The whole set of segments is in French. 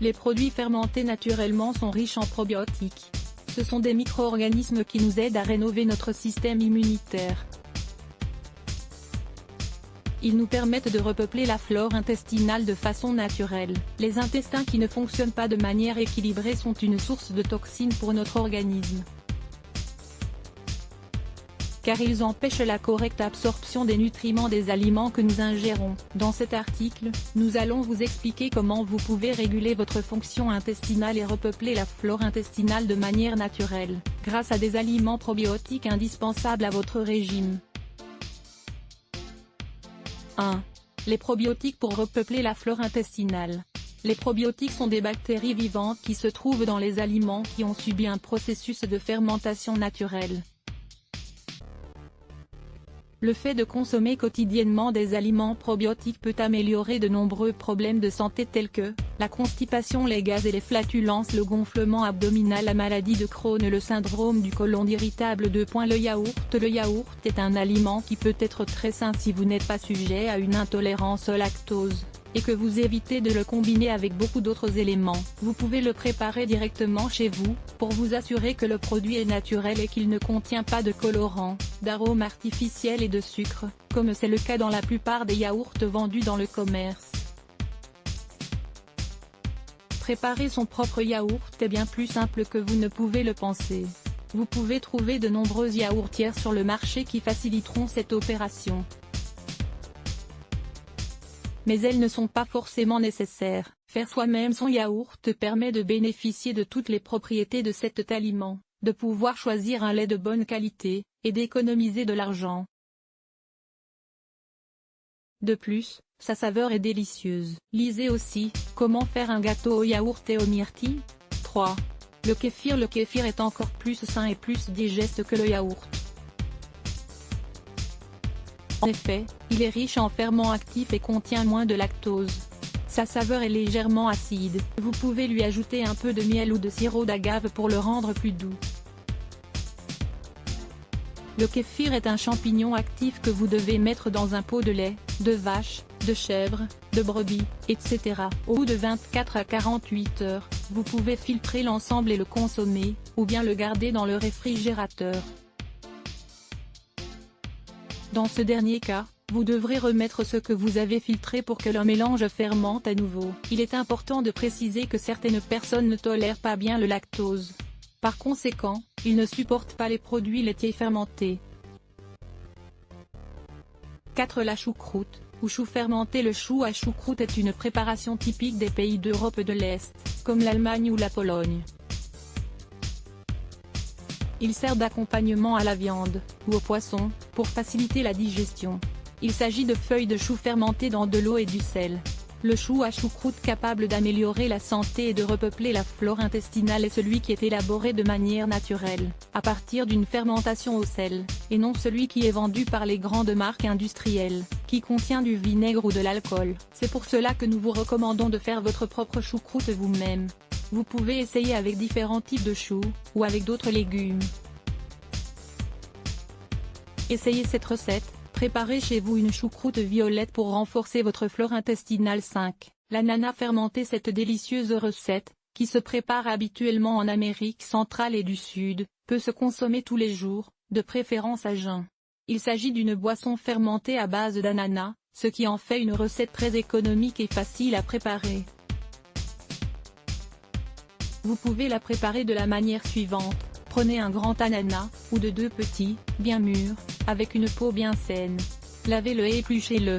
Les produits fermentés naturellement sont riches en probiotiques. Ce sont des micro-organismes qui nous aident à rénover notre système immunitaire. Ils nous permettent de repeupler la flore intestinale de façon naturelle. Les intestins qui ne fonctionnent pas de manière équilibrée sont une source de toxines pour notre organisme, car ils empêchent la correcte absorption des nutriments des aliments que nous ingérons. Dans cet article, nous allons vous expliquer comment vous pouvez réguler votre fonction intestinale et repeupler la flore intestinale de manière naturelle, grâce à des aliments probiotiques indispensables à votre régime. 1. Les probiotiques pour repeupler la flore intestinale. Les probiotiques sont des bactéries vivantes qui se trouvent dans les aliments qui ont subi un processus de fermentation naturelle. Le fait de consommer quotidiennement des aliments probiotiques peut améliorer de nombreux problèmes de santé tels que la constipation, les gaz et les flatulences, le gonflement abdominal, la maladie de Crohn, le syndrome du côlon irritable. Le yaourt. Le yaourt est un aliment qui peut être très sain si vous n'êtes pas sujet à une intolérance au lactose, et que vous évitez de le combiner avec beaucoup d'autres éléments. Vous pouvez le préparer directement chez vous, pour vous assurer que le produit est naturel et qu'il ne contient pas de colorants, d'arômes artificiels et de sucre, comme c'est le cas dans la plupart des yaourts vendus dans le commerce. Préparer son propre yaourt est bien plus simple que vous ne pouvez le penser. Vous pouvez trouver de nombreuses yaourtières sur le marché qui faciliteront cette opération, mais elles ne sont pas forcément nécessaires. Faire soi-même son yaourt permet de bénéficier de toutes les propriétés de cet aliment, de pouvoir choisir un lait de bonne qualité, et d'économiser de l'argent. De plus, sa saveur est délicieuse. Lisez aussi, comment faire un gâteau au yaourt et aux myrtilles. 3. Le kéfir. Le kéfir est encore plus sain et plus digeste que le yaourt. En effet, il est riche en ferments actifs et contient moins de lactose. Sa saveur est légèrement acide. Vous pouvez lui ajouter un peu de miel ou de sirop d'agave pour le rendre plus doux. Le kéfir est un champignon actif que vous devez mettre dans un pot de lait, de vache, de chèvre, de brebis, etc. Au bout de 24 à 48 heures, vous pouvez filtrer l'ensemble et le consommer, ou bien le garder dans le réfrigérateur. Dans ce dernier cas, vous devrez remettre ce que vous avez filtré pour que le mélange fermente à nouveau. Il est important de préciser que certaines personnes ne tolèrent pas bien le lactose. Par conséquent, ils ne supportent pas les produits laitiers fermentés. 4. La choucroute, ou chou fermenté. Le chou à choucroute est une préparation typique des pays d'Europe de l'Est, comme l'Allemagne ou la Pologne. Il sert d'accompagnement à la viande, ou au poisson, pour faciliter la digestion. Il s'agit de feuilles de chou fermentées dans de l'eau et du sel. Le chou à choucroute capable d'améliorer la santé et de repeupler la flore intestinale est celui qui est élaboré de manière naturelle, à partir d'une fermentation au sel, et non celui qui est vendu par les grandes marques industrielles, qui contient du vinaigre ou de l'alcool. C'est pour cela que nous vous recommandons de faire votre propre choucroute vous-même. Vous pouvez essayer avec différents types de choux, ou avec d'autres légumes. Essayez cette recette. Préparez chez vous une choucroute violette pour renforcer votre flore intestinale. 5. L'ananas fermenté. Cette délicieuse recette, qui se prépare habituellement en Amérique centrale et du Sud, peut se consommer tous les jours, de préférence à jeun. Il s'agit d'une boisson fermentée à base d'ananas, ce qui en fait une recette très économique et facile à préparer. Vous pouvez la préparer de la manière suivante. Prenez un grand ananas, ou de 2 petits, bien mûrs, avec une peau bien saine. Lavez-le et épluchez-le.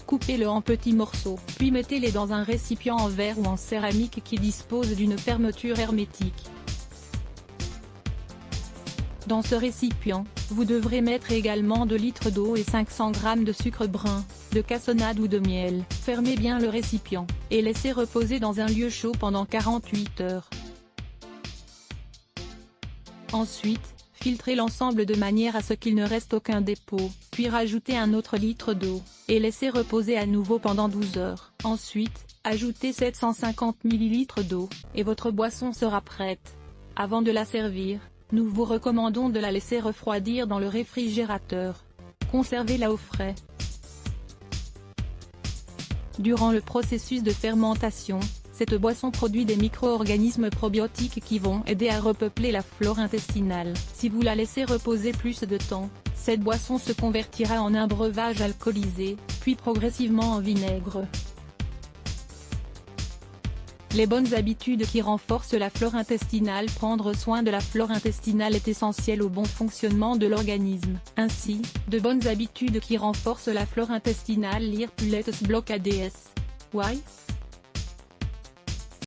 Coupez-le en petits morceaux, puis mettez-les dans un récipient en verre ou en céramique qui dispose d'une fermeture hermétique. Dans ce récipient, vous devrez mettre également 2 litres d'eau et 500 g de sucre brun, de cassonade ou de miel. Fermez bien le récipient, et laissez reposer dans un lieu chaud pendant 48 heures. Ensuite, filtrez l'ensemble de manière à ce qu'il ne reste aucun dépôt, puis rajoutez un autre litre d'eau, et laissez reposer à nouveau pendant 12 heures. Ensuite, ajoutez 750 ml d'eau, et votre boisson sera prête. Avant de la servir, nous vous recommandons de la laisser refroidir dans le réfrigérateur. Conservez-la au frais. Durant le processus de fermentation, cette boisson produit des micro-organismes probiotiques qui vont aider à repeupler la flore intestinale. Si vous la laissez reposer plus de temps, cette boisson se convertira en un breuvage alcoolisé, puis progressivement en vinaigre. Les bonnes habitudes qui renforcent la flore intestinale. Prendre soin de la flore intestinale est essentiel au bon fonctionnement de l'organisme. Ainsi, de bonnes habitudes qui renforcent la flore intestinale. Lire Pulettes Block ADS. Why?